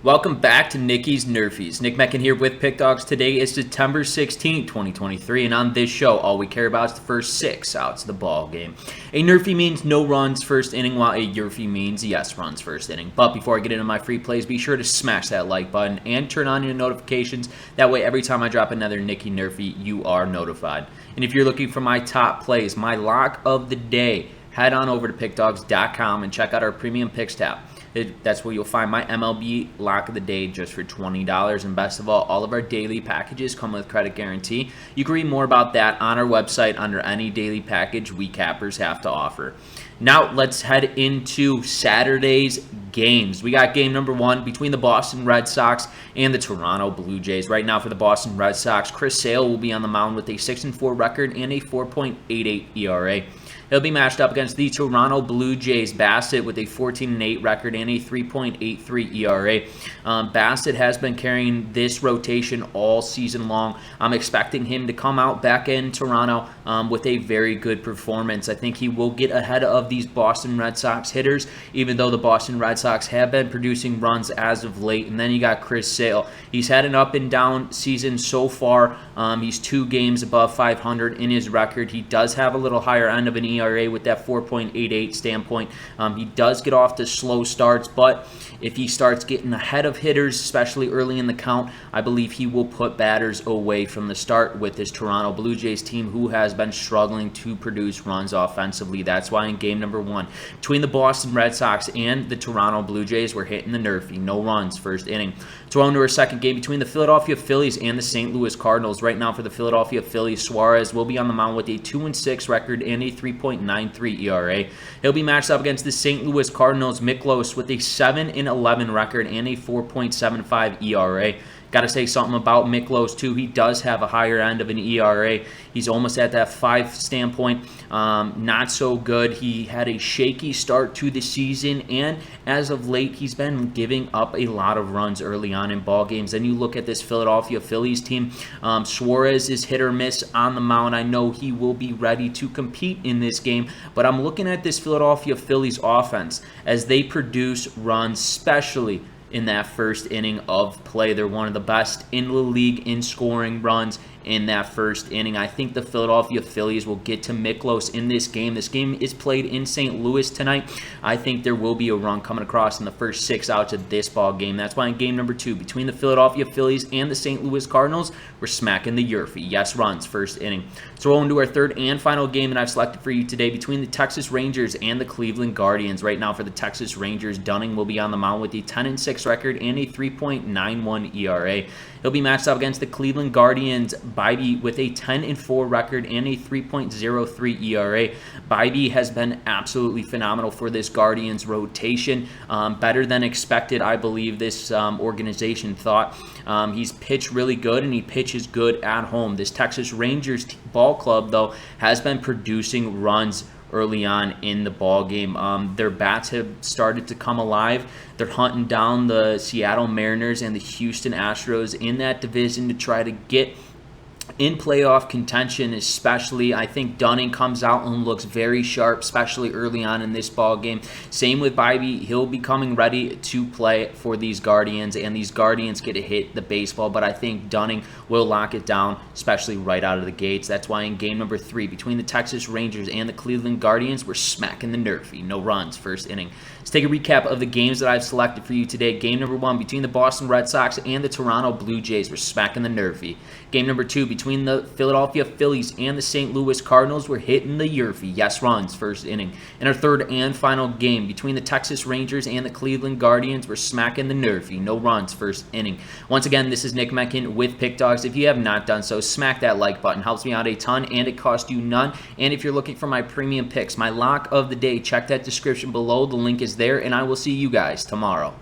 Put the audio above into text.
Welcome back to Nicky's Nerfies. Nick Meckin here with Pickdawgz. Today is September 16, 2023, and on this show, all we care about is the first 6 outs of the ball game. A Nerfie means no runs first inning, while a YRFI means yes runs first inning. But before I get into my free plays, be sure to smash that like button and turn on your notifications. That way, every time I drop another Nicky Nerfie, you are notified. And if you're looking for my top plays, my lock of the day, head on over to Pickdawgz.com and check out our premium picks tab. That's where you'll find my MLB lock of the day just for $20. And best of all of our daily packages come with credit guarantee. You can read more about that on our website under any daily package we cappers have to offer. Now let's head into Saturday's games. We got game number 1 between the Boston Red Sox and the Toronto Blue Jays. Right now for the Boston Red Sox, Chris Sale will be on the mound with a 6-4 record and a 4.88 ERA. He'll be matched up against the Toronto Blue Jays, Bassett, with a 14-8 record and a 3.83 ERA. Bassett has been carrying this rotation all season long. I'm expecting him to come out back in Toronto with a very good performance. I think he will get ahead of these Boston Red Sox hitters, even though the Boston Red Sox have been producing runs as of late. And then you got Chris Sale. He's had an up and down season so far. He's 2 games above 500 in his record. He does have a little higher end of an ERA with that 4.88 standpoint. He does get off to slow starts, but if he starts getting ahead of hitters, especially early in the count, I believe he will put batters away from the start with this Toronto Blue Jays team, who has been struggling to produce runs offensively. That's why in game number 1 between the Boston Red Sox and the Toronto Blue Jays, we're hitting the Nerfie. No runs first inning. So on to our second game between the Philadelphia Phillies and the St. Louis Cardinals. Right now for the Philadelphia Phillies, Suarez will be on the mound with a 2-6 record and a 3.93 ERA. He'll be matched up against the St. Louis Cardinals, Miklos, with a 7-11 record and a 4.75 ERA. Got to say something about Miklos, too. He does have a higher end of an ERA. He's almost at that 5 standpoint. Not so good. He had a shaky start to the season, and as of late, he's been giving up a lot of runs early on in ball games. And you look at this Philadelphia Phillies team. Suarez is hit or miss on the mound. I know he will be ready to compete in this game, but I'm looking at this Philadelphia Phillies offense as they produce runs, especially in that first inning of play. They're one of the best in the league in scoring runs in that first inning. I think the Philadelphia Phillies will get to Miklos in this game. This game is played in St. Louis tonight. I think there will be a run coming across in the first 6 outs of this ball game. That's why in game number 2 between the Philadelphia Phillies and the St. Louis Cardinals, we're smacking the YRFI. Yes runs first inning. So we'll into our third and final game that I've selected for you today between the Texas Rangers and the Cleveland Guardians. Right now for the Texas Rangers, Dunning will be on the mound with a 10-6 record and a 3.91 ERA. He'll be matched up against the Cleveland Guardians, Bybee, with a 10-4 record and a 3.03 ERA. Bybee has been absolutely phenomenal for this Guardians rotation. Better than expected, I believe this organization thought. He's pitched really good, and he pitches good at home. This Texas Rangers ball club, though, has been producing runs early on in the ball game. Their bats have started to come alive. They're hunting down the Seattle Mariners and the Houston Astros in that division to try to get in playoff contention. Especially, I think Dunning comes out and looks very sharp, especially early on in this ball game. Same with Bybee. He'll be coming ready to play for these Guardians, and these Guardians get to hit the baseball, but I think Dunning will lock it down, especially right out of the gates. That's why in game number 3 between the Texas Rangers and the Cleveland Guardians, we're smacking the Nerfie. No runs first inning. Let's take a recap of the games that I've selected for you today. Game number 1 between the Boston Red Sox and the Toronto Blue Jays, we're smacking the Nerfie. Game number 2 between the Philadelphia Phillies and the St. Louis Cardinals, we're hitting the YRFI. Yes runs first inning. In our third and final game between the Texas Rangers and the Cleveland Guardians, we're smacking the Nerfie. No runs first inning. Once again, this is Nick Meckin with Pickdawgz. If you have not done so, smack that like button. Helps me out a ton, and it costs you none. And if you're looking for my premium picks, my lock of the day, check that description below. The link is there, and I will see you guys tomorrow.